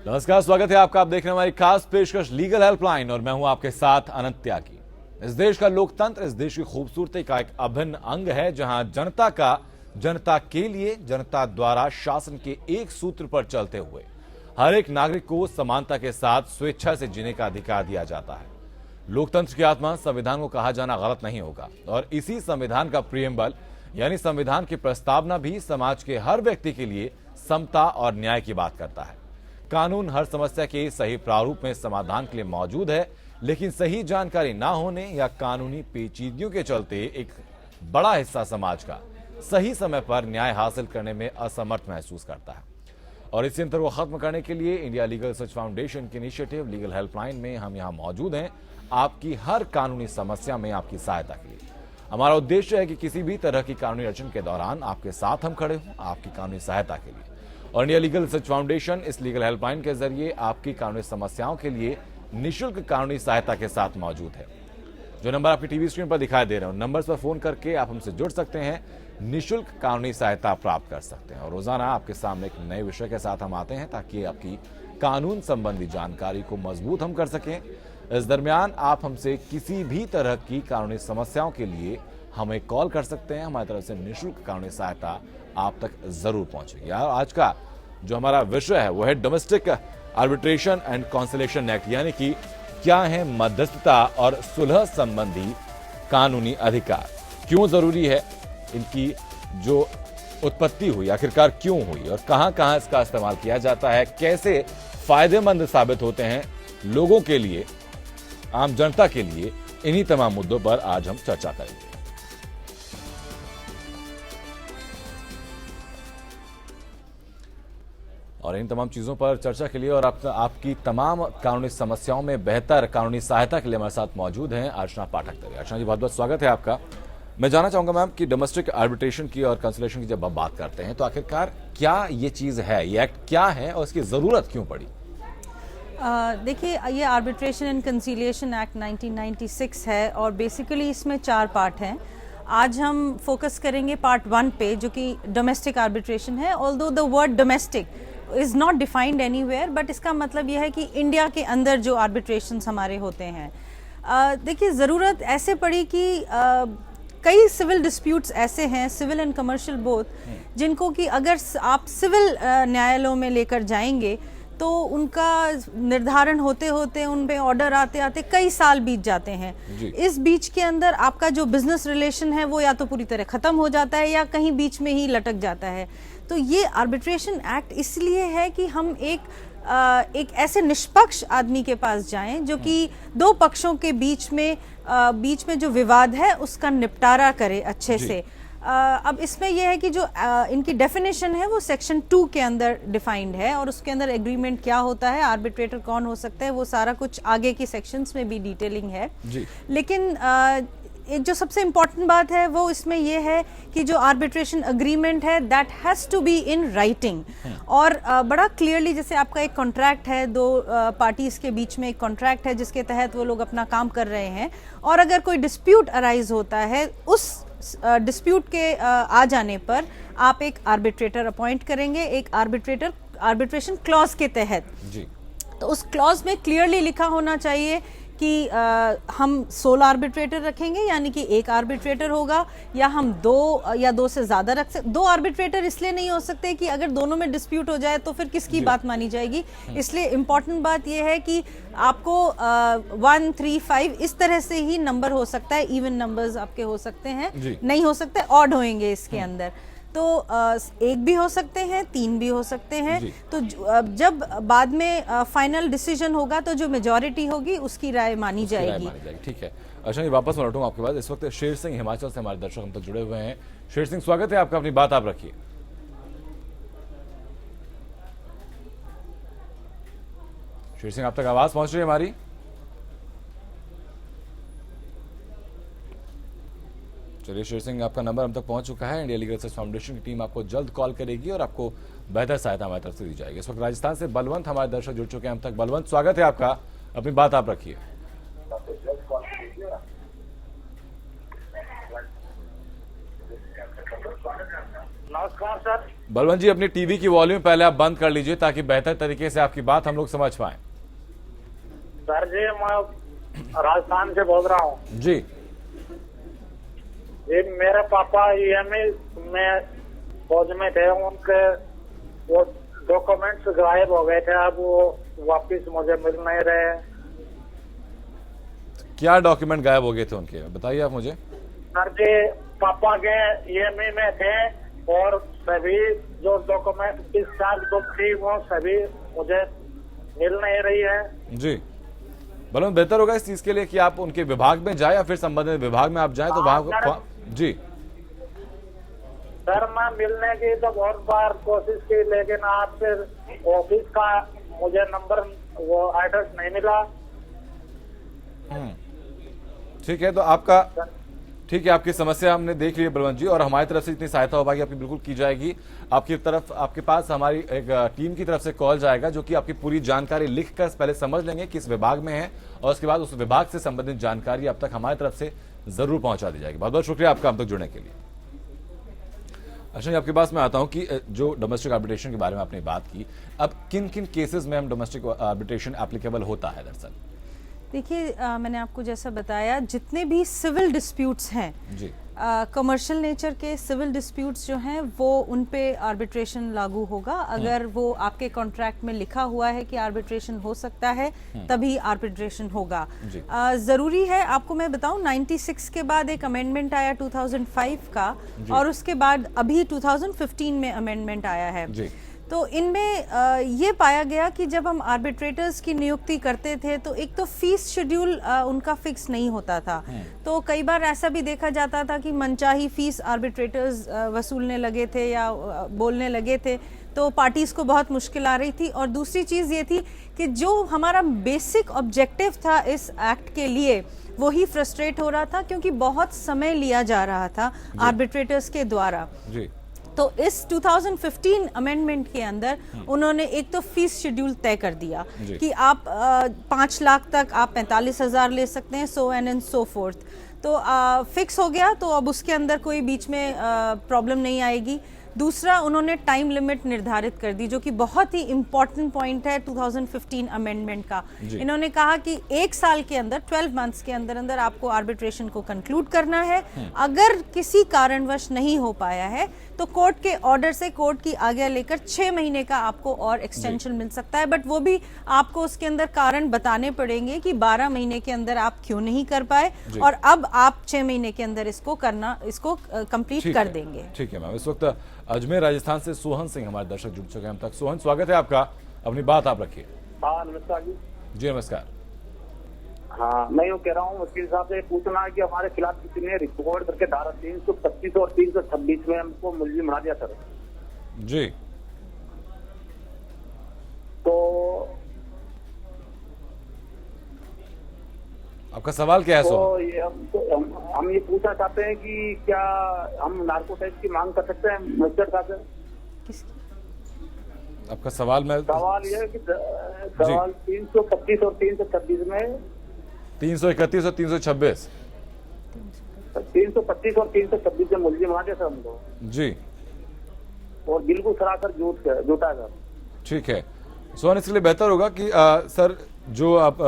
नमस्कार, स्वागत है आपका। आप देख रहे हैं हमारी खास पेशकश लीगल हेल्पलाइन और मैं हूं आपके साथ अनंत त्यागी। इस देश का लोकतंत्र इस देश की खूबसूरती का एक अभिन्न अंग है, जहां जनता के लिए जनता द्वारा शासन के एक सूत्र पर चलते हुए हर एक नागरिक को समानता के साथ स्वेच्छा से जीने का अधिकार दिया जाता है। लोकतंत्र की आत्मा संविधान को कहा जाना गलत नहीं होगा और इसी संविधान का प्रियम्बल यानी संविधान की प्रस्तावना भी समाज के हर व्यक्ति के लिए समता और न्याय की बात करता है। कानून हर समस्या के सही प्रारूप में समाधान के लिए मौजूद है, लेकिन सही जानकारी ना होने या कानूनी पेचीदगियों के चलते एक बड़ा हिस्सा समाज का सही समय पर न्याय हासिल करने में असमर्थ महसूस करता है। और इसी अंतर को खत्म करने के लिए इंडिया लीगल रिसर्च फाउंडेशन की इनिशिएटिव लीगल हेल्पलाइन में हम यहाँ मौजूद हैं, आपकी हर कानूनी समस्या में आपकी सहायता के लिए। हमारा उद्देश्य है कि किसी भी तरह की कानूनी अड़चन के दौरान आपके साथ हम खड़े हों, आपकी कानूनी सहायता के लिए। और इंडिया लीगल रिसर्च फाउंडेशन इस लीगल हेल्पलाइन के जरिए आपकी कानूनी समस्याओं के लिए निःशुल्क कानूनी सहायता के साथ मौजूद है। जो नंबर आपकी टीवी स्क्रीन पर दिखाई दे रहे हो, नंबर्स पर फोन करके आप हमसे जुड़ सकते हैं, निःशुल्क कानूनी सहायता प्राप्त कर सकते हैं। और रोजाना आपके सामने एक नए विषय के साथ हम आते हैं ताकि आपकी कानून संबंधी जानकारी को मजबूत हम कर सकें। इस दरमियान आप हमसे किसी भी तरह की कानूनी समस्याओं के लिए हमें कॉल कर सकते हैं। हमारी तरफ से निःशुल्क कानूनी सहायता आप तक जरूर पहुंचेगी। आज का जो हमारा विषय है वो है domestic arbitration and conciliation act, यानी कि क्या है मध्यस्थता और सुलह संबंधी कानूनी अधिकार, क्यों जरूरी है, इनकी जो उत्पत्ति हुई आखिरकार क्यों हुई और कहां कहां इसका इस्तेमाल किया जाता है, कैसे फायदेमंद साबित होते हैं लोगों के लिए, आम जनता के लिए। इन्हीं तमाम मुद्दों पर आज हम चर्चा करेंगे। और इन तमाम चीजों पर चर्चा के लिए और आपकी तमाम कानूनी समस्याओं में बेहतर कानूनी सहायता के लिए हमारे साथ मौजूद हैं अर्चना पाठक दरे। अर्चना जी, बहुत बहुत स्वागत है आपका। मैं जानना चाहूंगा मैम कि डोमेस्टिक आर्बिट्रेशन की और कंसलेशन की जब आप बात करते हैं तो आखिरकार क्या ये चीज है, ये एक्ट क्या है और इसकी जरूरत क्यों पड़ी? देखिए, ये आर्बिट्रेशन एंड कंसीलिएशन एक्ट 1996 है और बेसिकली इसमें 4 पार्ट हैं। आज हम फोकस करेंगे पार्ट 1 पे, जो कि डोमेस्टिक आर्बिट्रेशन है। Although the word domestic is not defined anywhere, but इसका मतलब यह है कि इंडिया के अंदर जो आर्बिट्रेशंस हमारे होते हैं। देखिए, ज़रूरत ऐसे पड़ी कि कई सिविल डिस्प्यूट्स ऐसे हैं, सिविल एंड कमर्शियल बोथ, जिनको कि अगर आप सिविल न्यायालयों में लेकर जाएंगे तो उनका निर्धारण होते होते, उन पे ऑर्डर आते आते कई साल बीत जाते हैं। इस बीच के अंदर आपका जो बिजनेस रिलेशन है वो या तो पूरी तरह ख़त्म हो जाता है या कहीं बीच में ही लटक जाता है। तो ये आर्बिट्रेशन एक्ट इसलिए है कि हम एक ऐसे निष्पक्ष आदमी के पास जाएं जो कि दो पक्षों के बीच में जो विवाद है उसका निपटारा करे अच्छे से। अब इसमें यह है कि जो इनकी डेफिनेशन है वो सेक्शन 2 के अंदर डिफाइंड है और उसके अंदर एग्रीमेंट क्या होता है, आर्बिट्रेटर कौन हो सकता है, वो सारा कुछ आगे की सेक्शंस में भी डिटेलिंग है जी। लेकिन एक जो सबसे इम्पॉर्टेंट बात है वो इसमें यह है कि जो आर्बिट्रेशन अग्रीमेंट है that has to be in writing और बड़ा क्लियरली, जैसे आपका एक कॉन्ट्रैक्ट है, दो पार्टीज के बीच में एक कॉन्ट्रैक्ट है जिसके तहत वो लोग अपना काम कर रहे हैं, और अगर कोई डिस्प्यूट अराइज होता है, उस डिस्प्यूट के आ जाने पर आप एक आर्बिट्रेटर अपॉइंट करेंगे, एक आर्बिट्रेशन क्लॉज के तहत जी। तो उस क्लॉज में क्लियरली लिखा होना चाहिए कि हम 16 आर्बिट्रेटर रखेंगे, यानी कि एक आर्बिट्रेटर होगा, या हम 2 या 2 से ज्यादा रख सकते। 2 आर्बिट्रेटर इसलिए नहीं हो सकते कि अगर दोनों में डिस्प्यूट हो जाए तो फिर किसकी बात मानी जाएगी। इसलिए इम्पोर्टेंट बात यह है कि आपको 1, 3, 5 इस तरह से ही नंबर हो सकता है, इवन नंबर्स आपके हो सकते हैं, नहीं हो सकते ऑड होंगे इसके अंदर। तो 1 भी हो सकते हैं, 3 भी हो सकते हैं। तो जब बाद में फाइनल डिसीजन होगा तो जो मेजॉरिटी होगी उसकी राय मानी जाएगी। ठीक है। अच्छा, वापस मैं लौटूंगा आपके पास। इस वक्त शेर सिंह हिमाचल से हमारे दर्शक हम तक जुड़े हुए हैं। शेर सिंह, स्वागत है आपका, अपनी बात आप रखिए। शेर सिंह, आप तक आवाज पहुंच रही है हमारी? चलिए शेर सिंह, आपका नंबर हम तक पहुंच चुका है। इंडिया लीगल रिसर्च फाउंडेशन की टीम आपको जल्द कॉल करेगी और आपको बेहतर सहायता हमारी तरफ से दी जाएगी। इस वक्त राजस्थान से बलवंत हमारे दर्शक जुड़ चुके हैं हम तक। बलवंत, स्वागत है आपका, अपनी बात आप रखिए। नमस्कार सर। बलवंत जी, अपनी टीवी की वॉल्यूम पहले आप बंद कर लीजिए ताकि बेहतर तरीके से आपकी बात हम लोग समझ पाए। सर जी, मैं राजस्थान से बोल रहा हूँ जी जी। मेरे पापा ईएमई में फौज में थे, उनके वो डॉक्यूमेंट्स गायब हो गए थे, अब वो वापस मुझे मिल नहीं रहे। क्या डॉक्यूमेंट गायब हो गए थे उनके, बताइए आप मुझे। सर जी, पापा के ईएमई में थे और सभी जो डॉक्यूमेंट डिस्चार्ज बुक थी वो सभी मुझे मिल नहीं रही है। जी बलवंत, बेहतर होगा इस चीज के लिए कि आप उनके विभाग में जाए या फिर संबंधित विभाग में आप जाए तो वहां। जी सर, मैं मिलने की तो बहुत बार कोशिश की, लेकिन आपसे ऑफिस का मुझे नंबर वो एड्रेस नहीं मिला। ठीक है, तो आपका ठीक है, आपकी समस्या हमने देख ली है बलवंत जी, और हमारी तरफ से जितनी सहायता हो पाएगी आपकी बिल्कुल की जाएगी। आपके पास हमारी एक टीम की तरफ से कॉल जाएगा जो कि आपकी पूरी जानकारी लिखकर पहले समझ लेंगे किस विभाग में है, और उसके बाद उस विभाग से संबंधित जानकारी अब तक हमारी तरफ से जरूर पहुंचा दी जाएगी। बहुत बहुत शुक्रिया आपका हम तक जुड़ने के लिए। अच्छा जी, आपके पास मैं आता हूं कि जो डोमेस्टिक आर्बिट्रेशन के बारे में आपने बात की, अब किन किन केसेस में हम डोमेस्टिक आर्बिट्रेशन एप्लीकेबल होता है दरअसल? देखिए, मैंने आपको जैसा बताया, जितने भी सिविल डिस्प्यूट्स हैं, जी कमर्शियल नेचर के सिविल डिस्प्यूट्स जो हैं वो उन पे आर्बिट्रेशन लागू होगा। अगर वो आपके कॉन्ट्रैक्ट में लिखा हुआ है कि आर्बिट्रेशन हो सकता है तभी आर्बिट्रेशन होगा। ज़रूरी है, आपको मैं बताऊं, 96 के बाद एक अमेंडमेंट आया 2005 का, और उसके बाद अभी 2015 में अमेंडमेंट आया है। तो इनमें ये पाया गया कि जब हम आर्बिट्रेटर्स की नियुक्ति करते थे तो एक तो फीस शेड्यूल उनका फिक्स नहीं होता था, तो कई बार ऐसा भी देखा जाता था कि मनचाही फीस आर्बिट्रेटर्स वसूलने लगे थे या बोलने लगे थे, तो पार्टीज को बहुत मुश्किल आ रही थी। और दूसरी चीज़ ये थी कि जो हमारा बेसिक ऑब्जेक्टिव था इस एक्ट के लिए वो ही फ्रस्ट्रेट हो रहा था, क्योंकि बहुत समय लिया जा रहा था आर्बिट्रेटर्स के द्वारा। तो इस 2015 अमेंडमेंट के अंदर उन्होंने एक तो फीस शेड्यूल तय कर दिया कि आप 5 लाख तक आप 45,000 ले सकते हैं, सो एंड सो फोर्थ। तो फिक्स हो गया, तो अब उसके अंदर कोई बीच में प्रॉब्लम नहीं आएगी। दूसरा, उन्होंने टाइम लिमिट निर्धारित कर दी, जो कि बहुत ही इंपॉर्टेंट पॉइंट है 2015 अमेंडमेंट का। इन्होंने कहा कि 1 साल के अंदर, 12 मंथ्स के अंदर अंदर आपको आर्बिट्रेशन को कंक्लूड करना है। अगर किसी कारणवश नहीं हो पाया है तो कोर्ट के ऑर्डर से, कोर्ट की आज्ञा लेकर 6 महीने का आपको और एक्सटेंशन मिल सकता है, बट वो भी आपको उसके अंदर कारण बताने पड़ेंगे कि 12 महीने के अंदर आप क्यों नहीं कर पाए, और अब आप 6 महीने के अंदर इसको कंप्लीट कर देंगे। ठीक है मैम, इस वक्त अजमेर राजस्थान से सोहन सिंह हमारे दर्शक जुड़ चुके हैं हम तक। सोहन, स्वागत है आपका, अपनी बात आप रखिए। हाँ, नमस्कार जी। जी नमस्कार। हाँ, मैं यूँ कह रहा हूँ, वकील साहब से पूछना है कि हमारे खिलाफ कितने रिकॉर्ड करके धारा 325 और 326 में हमको मुलजिम बना दिया सर। जी, तो आपका सवाल क्या है? हम ये पूछना चाहते हैं कि क्या हम नार्कोटाइज की मांग कर सकते हैं मजिस्ट्रेट साहब से? आपका सवाल सवाल ये है कि सवाल 325 और 326 में 331 और 326 325 और 326 में मुलजिम बना दिया सर हमको जी, और बिल्कुल सरासर झूठा है सर। ठीक है सोहन, इसके लिए बेहतर होगा कि सर जो आप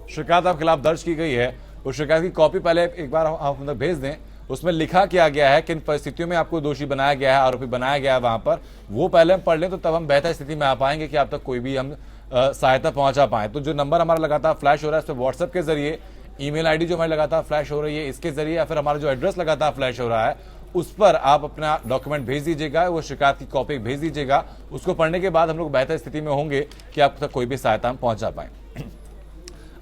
शिकायत आपके खिलाफ दर्ज की गई है उस शिकायत की कॉपी पहले एक बार आप अंदर भेज दें। उसमें लिखा क्या गया है, किन परिस्थितियों में आपको दोषी बनाया गया है, आरोपी बनाया गया है, वहां पर वो पहले हम पढ़ लें, तो तब हम बेहतर स्थिति में आ पाएंगे कि आप तक कोई भी हम सहायता पहुंचा पाए। तो जो नंबर हमारा लगातार फ्लैश हो रहा है इस पर व्हाट्सएप के जरिए, ईमेल आईडी जो हमारी लगातार फ्लैश हो रही है इसके जरिए, या फिर हमारा जो एड्रेस लगातार फ्लैश हो रहा है उस पर आप अपना डॉक्यूमेंट भेज दीजिएगा, वो शिकायत की कॉपी भेज दीजिएगा। उसको पढ़ने के बाद हम लोग बेहतर स्थिति में होंगे कि आप तक कोई भी सहायता हम पहुंचा पाए।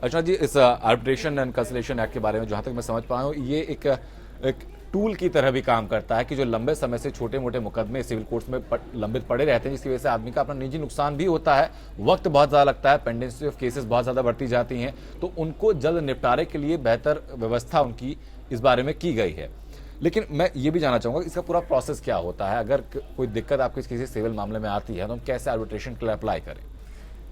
अच्छा जी, इस आर्बिट्रेशन एंड कंसलेशन एक्ट के बारे में जहां तक मैं समझ पाया हूं, ये एक टूल की तरह भी काम करता है कि जो लंबे समय से छोटे मोटे मुकदमे सिविल कोर्ट्स में लंबित पड़े रहते हैं, जिसकी वजह से आदमी का अपना निजी नुकसान भी होता है, वक्त बहुत ज़्यादा लगता है, पेंडेंसी ऑफ केसेस बहुत ज़्यादा बढ़ती जाती हैं, तो उनको जल्द निपटारे के लिए बेहतर व्यवस्था उनकी इस बारे में की गई है। लेकिन मैं ये भी जानना चाहूँगा इसका पूरा प्रोसेस क्या होता है, अगर कोई दिक्कत आपको किसी सिविल मामले में आती है तो हम कैसे आर्बिट्रेशन के लिए अप्लाई करें?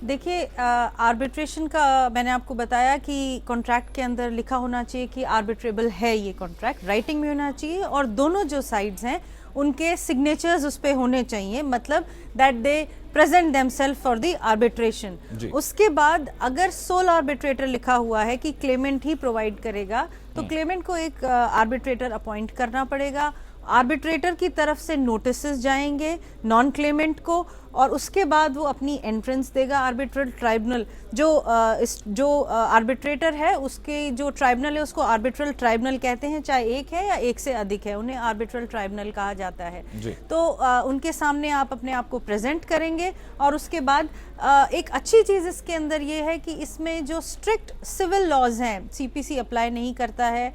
देखिए, आर्बिट्रेशन का मैंने आपको बताया कि कॉन्ट्रैक्ट के अंदर लिखा होना चाहिए कि आर्बिट्रेबल है ये कॉन्ट्रैक्ट, राइटिंग में होना चाहिए, और दोनों जो साइड्स हैं उनके सिग्नेचर्स उस पे होने चाहिए, मतलब that they present themselves for the arbitration. उसके बाद अगर सोल आर्बिट्रेटर लिखा हुआ है कि क्लेमेंट ही प्रोवाइड करेगा, तो क्लेमेंट को एक आर्बिट्रेटर अपॉइंट करना पड़ेगा। आर्बिट्रेटर की तरफ से नोटिसेस जाएंगे नॉन क्लेमेंट को, और उसके बाद वो अपनी एंट्रेंस देगा आर्बिट्रल ट्राइब्यूनल। जो आर्बिट्रेटर है उसके जो ट्राइब्यूनल है उसको आर्बिट्रल ट्राइब्यूनल कहते हैं, चाहे एक है या एक से अधिक है, उन्हें आर्बिट्रल ट्राइब्यूनल कहा जाता है। तो उनके सामने आप अपने आप को प्रेजेंट करेंगे। और उसके बाद एक अच्छी चीज़ इसके अंदर ये है कि इसमें जो स्ट्रिक्ट सिविल लॉज हैं, सीपीसी अप्लाई नहीं करता है,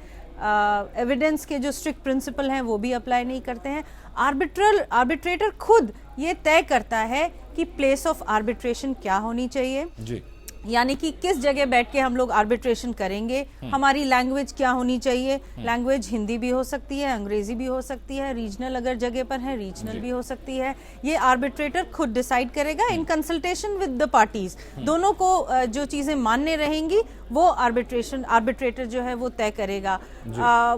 एविडेंस के जो स्ट्रिक्ट प्रिंसिपल हैं वो भी अप्लाई नहीं करते हैं। आर्बिट्रेटर खुद ये तय करता है कि प्लेस ऑफ आर्बिट्रेशन क्या होनी चाहिए जी। यानी कि किस जगह बैठ के हम लोग आर्बिट्रेशन करेंगे, हमारी लैंग्वेज क्या होनी चाहिए। लैंग्वेज हिंदी भी हो सकती है, अंग्रेजी भी हो सकती है, रीजनल अगर जगह पर है रीजनल भी हो सकती है। ये आर्बिट्रेटर खुद डिसाइड करेगा in consultation with the parties. दोनों को जो चीजें मान्य रहेंगी वो आर्बिट्रेटर जो है वो तय करेगा।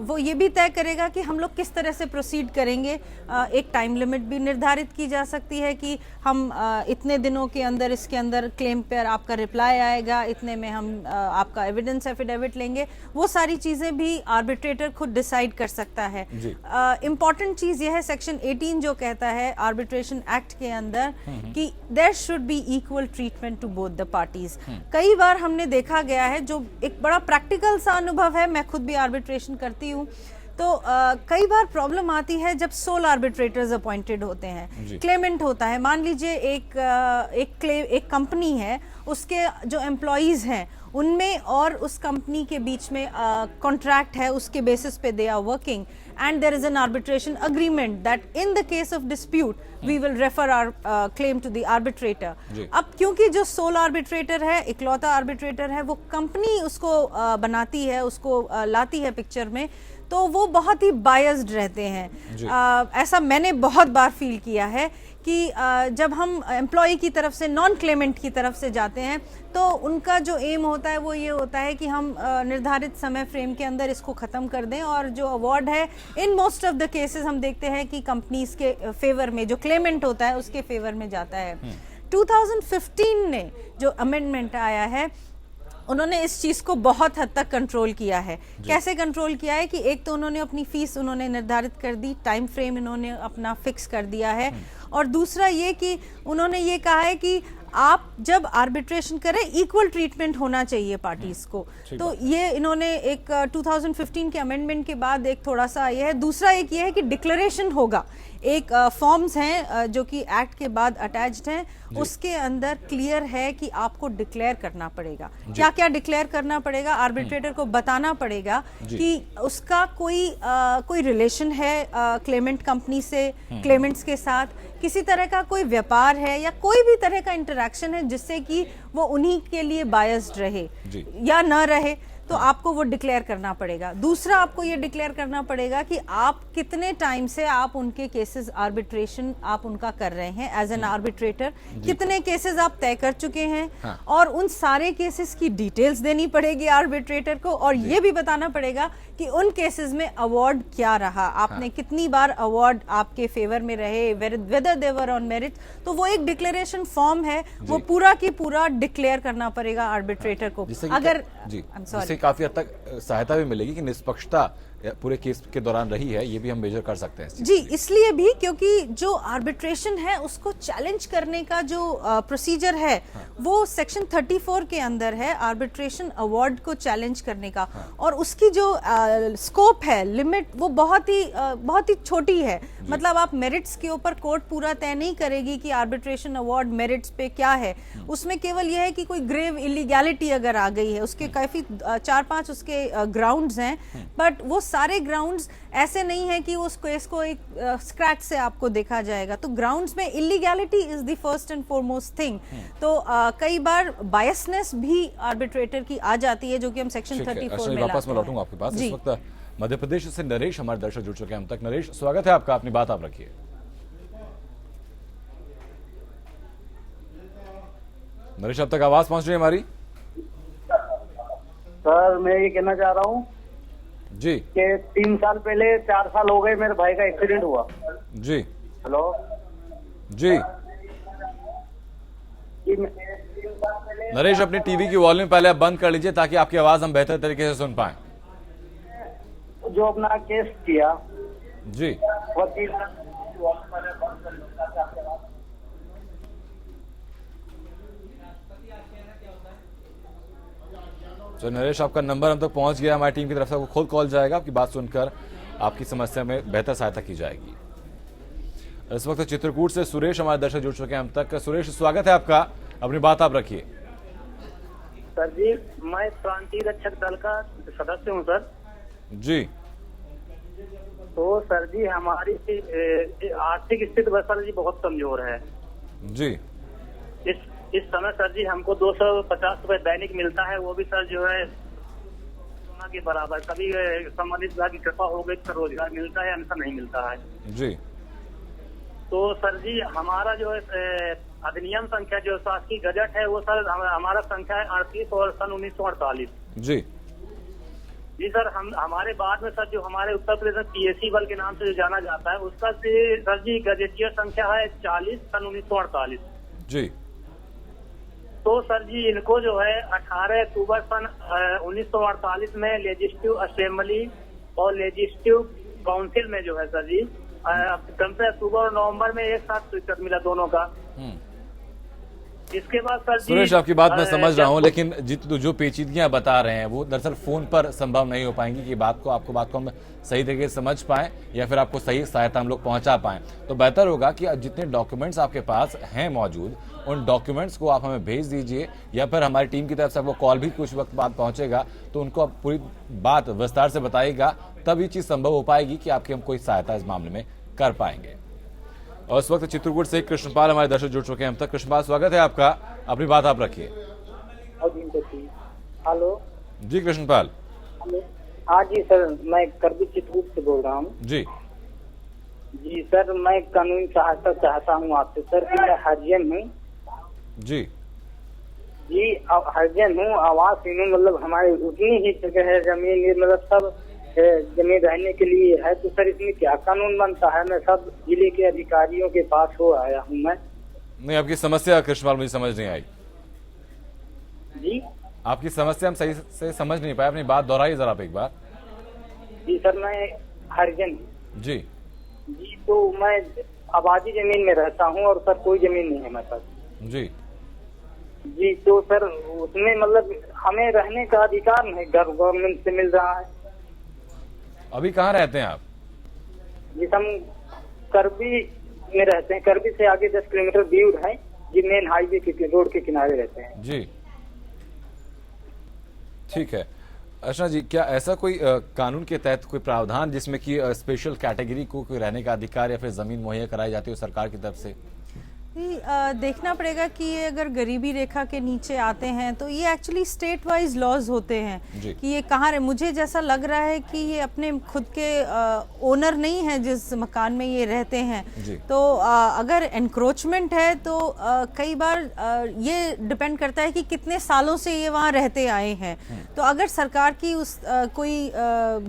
वो ये भी तय करेगा कि हम लोग किस तरह से प्रोसीड करेंगे। एक टाइम लिमिट भी निर्धारित की जा सकती है कि हम इतने दिनों के अंदर इसके अंदर क्लेम पर आपका रिप्लाई आएगा, इतने में हम आपका एविडेंस एफिडेविट लेंगे। वो सारी चीजें भी आर्बिट्रेटर खुद डिसाइड कर सकता है। इंपॉर्टेंट चीज यह है सेक्शन 18 जो कहता है आर्बिट्रेशन एक्ट के अंदर कि there should be equal treatment to both the parties. कई बार हमने देखा गया है, जो एक बड़ा प्रैक्टिकल सा अनुभव है, मैं खुद भी आर्बिट्रेशन करती हूँ, तो कई बार प्रॉब्लम आती है जब सोल आर्बिट्रेटर्स अपॉइंटेड होते हैं, क्लेमेंट होता है। मान लीजिए एक कंपनी है, उसके जो एम्प्लॉयज हैं उनमें और उस कंपनी के बीच में कॉन्ट्रैक्ट है, उसके बेसिस पे they are working and there is an arbitration agreement that in the case of dispute we will refer our claim to the arbitrator। अब क्योंकि जो सोल आर्बिट्रेटर है, इकलौता आर्बिट्रेटर है, वो कंपनी उसको बनाती है, उसको लाती है पिक्चर में, तो वो बहुत ही बायस्ड रहते हैं। ऐसा मैंने बहुत बार फील किया है कि जब हम एम्प्लॉय की तरफ से नॉन क्लेमेंट की तरफ से जाते हैं तो उनका जो एम होता है वो ये होता है कि हम निर्धारित समय फ्रेम के अंदर इसको ख़त्म कर दें, और जो अवार्ड है in most of the cases हम देखते हैं कि कंपनीज के फेवर में, जो क्लेमेंट होता है उसके फेवर में जाता है। 2015 ने जो अमेंडमेंट आया है उन्होंने इस चीज को बहुत हद तक कंट्रोल किया है। कैसे कंट्रोल किया है कि एक तो उन्होंने अपनी फीस उन्होंने निर्धारित कर दी, टाइम फ्रेम इन्होंने अपना फिक्स कर दिया है, और दूसरा ये कि उन्होंने ये कहा है कि आप जब आर्बिट्रेशन करें इक्वल ट्रीटमेंट होना चाहिए पार्टीज को। तो ये इन्होंने एक 2015 के अमेंडमेंट के बाद एक थोड़ा सा ये है। दूसरा एक ये है कि डिक्लेरेशन होगा, एक फॉर्म्स हैं जो कि एक्ट के बाद अटैच्ड हैं, उसके अंदर क्लियर है कि आपको डिक्लेयर करना पड़ेगा। क्या क्या डिक्लेयर करना पड़ेगा? आर्बिट्रेटर को बताना पड़ेगा कि उसका कोई रिलेशन है क्लेमेंट कंपनी से, क्लेमेंट्स के साथ किसी तरह का कोई व्यापार है या कोई भी तरह का इंटरेक्शन है जिससे कि वो उन्हीं के लिए बायस्ड रहे या न रहे, तो आपको वो डिक्लेयर करना पड़ेगा। दूसरा आपको ये डिक्लेयर करना पड़ेगा कि आप कितने टाइम से आप उनके केसेस आर्बिट्रेशन आप उनका कर रहे हैं एज एन आर्बिट्रेटर, कितने केसेस आप तय कर चुके हैं, और उन सारे केसेस की डिटेल्स देनी पड़ेगी आर्बिट्रेटर को, और ये भी बताना पड़ेगा कि उन केसेस में अवार्ड क्या रहा, आपने कितनी बार अवार्ड आपके फेवर में रहे, whether they were on merit. तो वो एक डिक्लेरेशन फॉर्म है, वो पूरा की पूरा डिक्लेयर करना पड़ेगा आर्बिट्रेटर को। अगर काफी हद तक सहायता भी मिलेगी कि निष्पक्षता पूरे केस के दौरान रही है, ये भी हम मेजर कर सकते हैं जी। इसलिए भी क्योंकि जो आर्बिट्रेशन है उसको चैलेंज करने का जो प्रोसीजर है वो सेक्शन 34 के अंदर है, आर्बिट्रेशन अवार्ड को चैलेंज करने का, और उसकी जो स्कोप है, लिमिट, वो बहुत ही छोटी है। मतलब आप मेरिट्स के ऊपर कोर्ट पूरा तय नहीं करेगी कि आर्बिट्रेशन अवार्ड मेरिट्स पे क्या है, उसमें केवल यह है कि कोई ग्रेव इलीगैलिटी अगर आ गई है, उसके काफी 4-5 उसके ग्राउंड्स हैं, बट वो सारे ग्राउंड्स ऐसे नहीं है कि उस केस को एक स्क्रैच से आपको देखा जाएगा। तो ग्राउंड्स में illegality is the first and foremost thing. तो कई बार बायसनेस भी आर्बिट्रेटर की आ जाती है, जो कि हम सेक्शन 34 में वापस मैं लौटूंगा आपके पास। इस वक्त मध्य प्रदेश से नरेश हमारे दर्शक जुड़ चुके हैं हम तक। नरेश, स्वागत है आपका, अपनी बात आप रखिए। नरेश, अब तक आवाज पहुंच रही है हमारी? सर मैं ये कहना चाह रहा हूँ जी कि 3 साल पहले 4 साल हो गए मेरे भाई का एक्सीडेंट हुआ। जी हेलो जी जी, 3 साल पहले नरेश, अपनी टीवी की वॉल्यूम पहले आप बंद कर लीजिए ताकि आपकी आवाज हम बेहतर तरीके से सुन पाए। जो अपना केस किया जी वकील तो नरेश, आपका नंबर हम तक पहुंच गया, हमारी टीम की तरफ से आपको खुद कॉल जाएगा, आपकी बात सुनकर आपकी समस्या में बेहतर सहायता की जाएगी। इस वक्त चित्रकूट से सुरेश हमारे दर्शक जुड़ चुके हैं हम तक। सुरेश, स्वागत है आपका, अपनी बात आप रखिए। सर जी, मैं क्रांति रक्षक दल का सदस्य हूँ सर। जी तो सर जी, हमारी आर्थिक स्थिति सर जी बहुत कमजोर है। जी इस समय सर जी हमको 250 रुपए दैनिक मिलता है, वो भी सर जो है सोना के बराबर। कभी संबंधित विभाग की कृपा हो गई तो रोजगार मिलता है, अन्यथा नहीं मिलता है। जी तो सर जी हमारा जो है अधिनियम संख्या जो शासकीय गजट है वो सर हमारा संख्या है 38 और सन 1948। जी जी सर, हमारे बाद में सर जो हमारे उत्तर प्रदेश पीएससी बल के नाम से जो जाना जाता है उसका सर जी गजेटियर संख्या है 40 सन 1948। जी तो सर जी इनको जो है 18 अक्टूबर सन 1948 में लेजिस्लेटिव असेंबली और लेजिस्लेटिव काउंसिल में जो है सर जी क्रमशः अक्टूबर और नवंबर में एक साथ स्वीकृत मिला दोनों का। इसके बाद सर जी सुरेश, आपकी बात मैं समझ रहा हूं, लेकिन जो पेचीदगियां बता रहे हैं वो दरअसल फोन पर संभव नहीं हो पाएंगी कि बात को हम सही तरीके से समझ पाएं या फिर आपको सही सहायता हम लोग पहुंचा पाएं। तो बेहतर होगा कि जितने डॉक्यूमेंट्स आपके पास हैं मौजूद, उन डॉक्यूमेंट्स को आप हमें भेज दीजिए, या फिर हमारी टीम की तरफ से आपको कॉल भी कुछ वक्त बाद पहुंचेगा तो उनको आप पूरी बात विस्तार से बताइएगा, तब ये चीज संभव हो पाएगी कि आपकी हम कोई सहायता इस मामले में कर पाएंगे। और इस वक्त चित्रकूट से कृष्णपाल हमारे दर्शक जुड़ चुके हैं हम तक। कृष्णपाल, स्वागत है आपका, अपनी बात आप रखिए। हेलो जी कृष्णपाल। हाँ जी सर, मैं करबी चित्रकूट से बोल रहा हूँ। जी जी सर, मैं कानूनी सहायता चाहता हूँ आपसे सर कि मैं हरिजन हूँ। जी जी हरिजन हूँ, आवासहीन हूँ, मतलब हमारी उतनी ही जगह है, जमीन मतलब सब जमीन रहने के लिए है। तो सर इसमें क्या कानून बनता है? मैं सब जिले के अधिकारियों के पास हो आया हूँ मैं। नहीं, आपकी समस्या कृष्णपाल मुझे समझ नहीं आई। जी आपकी समस्या हम सही से समझ नहीं पाए, अपनी बात दोहराइए जरा आप एक बार। जी सर, मैं हरिजन जी जी, तो मैं आबादी जमीन में रहता हूँ और सर कोई जमीन नहीं है मेरे पास। जी जी, तो सर उसमें मतलब हमें रहने का अधिकार नहीं गवर्नमेंट से मिल रहा है। अभी कहाँ रहते हैं आप? जी, हम करबी में रहते हैं। करबी से आगे 10 किलोमीटर दूर है जी, मेन हाईवे के रोड के किनारे रहते हैं। जी ठीक है। अर्चना जी, क्या ऐसा कोई कानून के तहत कोई प्रावधान जिसमें कि स्पेशल कैटेगरी को कोई रहने का अधिकार या फिर जमीन मुहैया कराई जाती है सरकार की तरफ से? देखना पड़ेगा कि ये अगर गरीबी रेखा के नीचे आते हैं तो ये एक्चुअली स्टेट वाइज लॉज होते हैं कि ये कहाँ रहे। मुझे जैसा लग रहा है कि ये अपने खुद के ओनर नहीं है जिस मकान में ये रहते हैं। तो अगर एनक्रोचमेंट है तो कई बार ये डिपेंड करता है कि कितने सालों से ये वहाँ रहते आए हैं। तो अगर सरकार की कोई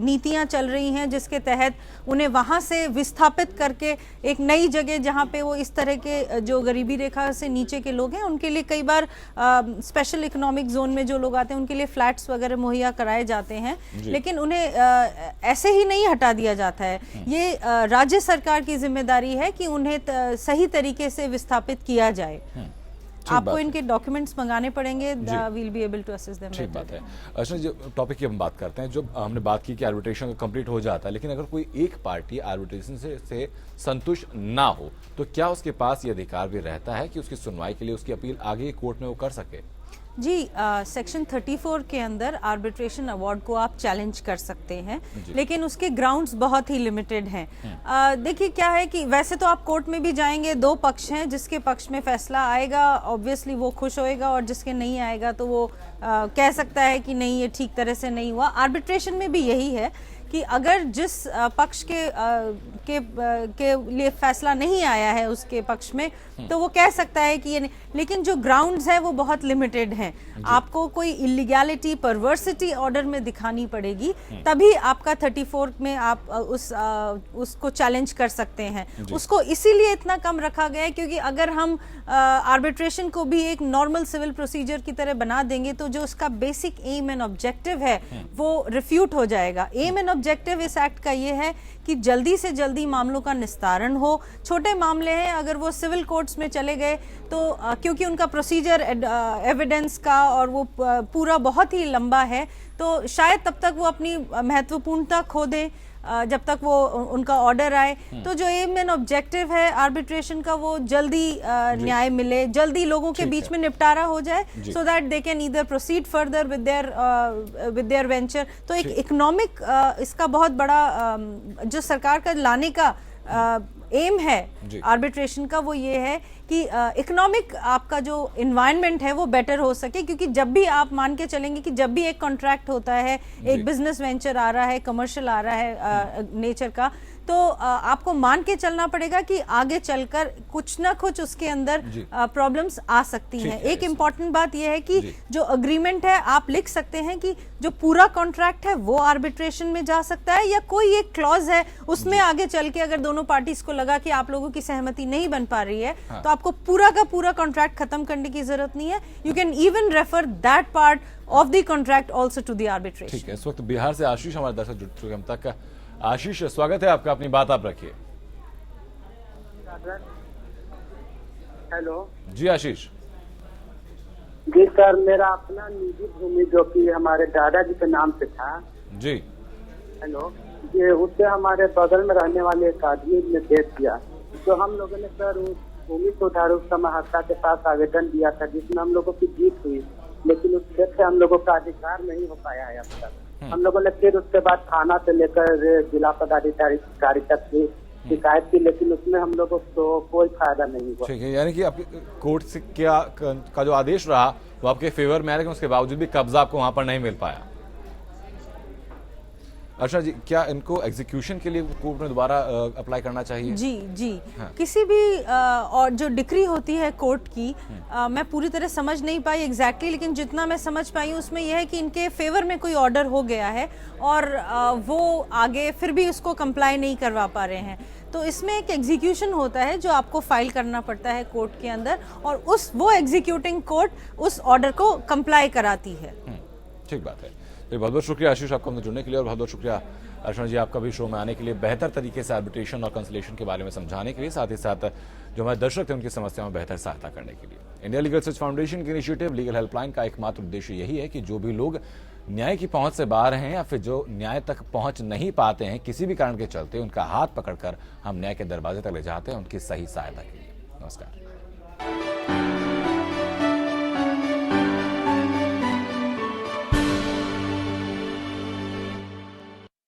नीतियाँ चल रही हैं जिसके तहत उन्हें वहाँ से विस्थापित करके एक नई जगह जहाँ पे वो इस तरह के जो गरीबी रेखा से नीचे के लोग हैं उनके लिए कई बार स्पेशल इकोनॉमिक जोन में जो लोग आते हैं उनके लिए फ्लैट्स वगैरह मुहैया कराए जाते हैं, लेकिन उन्हें ऐसे ही नहीं हटा दिया जाता है। ये राज्य सरकार की जिम्मेदारी है कि उन्हें सही तरीके से विस्थापित किया जाए। आपको इनके डॉक्यूमेंट्स मंगाने पड़ेंगे, we'll be able to assist them. ठीक बात है। अच्छा, जो टॉपिक की हम बात करते हैं, जो हमने बात की कि आर्बिट्रेशन कंप्लीट हो जाता है, लेकिन अगर कोई एक पार्टी आर्बिट्रेशन से संतुष्ट ना हो तो क्या उसके पास ये अधिकार भी रहता है कि उसकी सुनवाई के लिए उसकी अपील आगे कोर्ट में वो कर सके? जी, सेक्शन 34 के अंदर आर्बिट्रेशन अवार्ड को आप चैलेंज कर सकते हैं, लेकिन उसके ग्राउंड्स बहुत ही लिमिटेड हैं। देखिए क्या है कि वैसे तो आप कोर्ट में भी जाएंगे, दो पक्ष हैं, जिसके पक्ष में फैसला आएगा ऑब्वियसली वो खुश होएगा और जिसके नहीं आएगा तो वो कह सकता है कि नहीं ये ठीक तरह से नहीं हुआ। आर्बिट्रेशन में भी यही है कि अगर जिस पक्ष के लिए फैसला नहीं आया है उसके पक्ष में, तो वो कह सकता है कि ये नहीं, लेकिन जो ग्राउंड्स है वो बहुत लिमिटेड हैं। आपको कोई इलीगैलिटी, परवर्सिटी ऑर्डर में दिखानी पड़ेगी, तभी आपका 34 में आप उसको चैलेंज कर सकते हैं। उसको इसीलिए इतना कम रखा गया है क्योंकि अगर हम आर्बिट्रेशन को भी एक नॉर्मल सिविल प्रोसीजर की तरह बना देंगे तो जो उसका बेसिक एम एंड ऑब्जेक्टिव है वो रिफ्यूट हो जाएगा। एम एंड ऑब्जेक्टिव इस एक्ट का ये है कि जल्दी से जल्दी मामलों का निस्तारण हो। छोटे मामले हैं, अगर वो सिविल कोर्ट्स में चले गए तो क्योंकि उनका प्रोसीजर एविडेंस का और वो पूरा बहुत ही लंबा है, तो शायद तब तक वो अपनी महत्वपूर्णता खो दें जब तक वो उनका ऑर्डर आए। तो जो एम एंड ऑब्जेक्टिव है आर्बिट्रेशन का, वो जल्दी न्याय मिले, जल्दी लोगों के बीच में निपटारा हो जाए, so that they can either proceed further with their venture. तो एक इकोनॉमिक इसका बहुत बड़ा जो सरकार का लाने का एम है आर्बिट्रेशन का, वो ये है कि इकोनॉमिक आपका जो इन्वायरमेंट है वो बेटर हो सके। क्योंकि जब भी आप मान के चलेंगे कि जब भी एक कॉन्ट्रैक्ट होता है, एक बिजनेस वेंचर आ रहा है, कमर्शियल आ रहा है नेचर का, तो आपको मान के चलना पड़ेगा कि आगे चलकर कुछ ना कुछ उसके अंदर प्रॉब्लम्स आ सकती हैं। एक इम्पॉर्टेंट बात यह है कि जो अग्रीमेंट है आप लिख सकते हैं कि जो पूरा कॉन्ट्रैक्ट है वो आर्बिट्रेशन में जा सकता है, या कोई एक क्लॉज है उसमें आगे चल के अगर दोनों पार्टीज को लगा कि आप लोगों की सहमति नहीं बन पा रही है, तो आपको पूरा का पूरा कॉन्ट्रैक्ट खत्म करने की जरूरत नहीं है। You can even refer that part of the contract also to the arbitration. ठीक है, इस वक्त बिहार से आशीष हमारे दर्शक जुड़ चुके हैं हम तक। आशीष, स्वागत है आपका, अपनी बात आप रखिए। हेलो जी आशीष। जी सर, मेरा अपना निजी भूमि जो कि हमारे दादाजी के नाम से था जी। हेलो, ये उससे हमारे बगल में रहने वाले एक आदमी ने बेच दिया। तो हम लोगों ने सर उस भूमि सुधार समाहर्ता के पास आवेदन दिया था, जिसमें हम लोगों की जीत हुई, लेकिन उस खेत से हम लोगों का अधिकार नहीं हो पाया है अब तक। हम लोगों ने फिर उसके बाद थाना से लेकर जिला पदाधिकारी तक की शिकायत की, लेकिन उसमें हम लोगों को कोई फायदा नहीं हुआ। ठीक है, यानी कि आपकी कोर्ट से का जो आदेश रहा वो आपके फेवर में आया, लेकिन उसके बावजूद भी कब्जा आपको वहां पर नहीं मिल पाया। अच्छा जी, क्या इनको एग्जीक्यूशन के लिए कोर्ट में दोबारा अप्लाई करना चाहिए? जी जी। किसी भी और जो डिक्री होती है कोर्ट की, मैं पूरी तरह समझ नहीं पाई एग्जैक्टली, लेकिन जितना मैं समझ पाई उसमें यह है कि इनके फेवर में कोई ऑर्डर हो गया है और वो आगे फिर भी उसको कंप्लाई नहीं करवा पा रहे हैं। तो इसमें एक एग्जीक्यूशन होता है जो आपको फाइल करना पड़ता है कोर्ट के अंदर, और वो एग्जीक्यूटिंग कोर्ट उस ऑर्डर को कंप्लाई कराती है। ठीक बात है। तो बहुत बहुत शुक्रिया आशीष आपको हमसे जुड़ने के लिए, और बहुत बहुत शुक्रिया अर्चना जी आपका भी शो में आने के लिए, बेहतर तरीके से आर्बिट्रेशन और कंसलेशन के बारे में समझाने के लिए, साथ ही साथ जो हमारे दर्शक थे उनकी समस्याओं में बेहतर सहायता करने के लिए। इंडिया लीगल सर्च फाउंडेशन की इनिशिएटिव लीगल हेल्पलाइन का एकमात्र उद्देश्य यही है कि जो भी लोग न्याय की पहुंच से बाहर हैं या फिर जो न्याय तक पहुंच नहीं पाते हैं किसी भी कारण के चलते, उनका हाथ पकड़कर हम न्याय के दरवाजे तक ले जाते हैं उनकी सही सहायता के लिए। नमस्कार।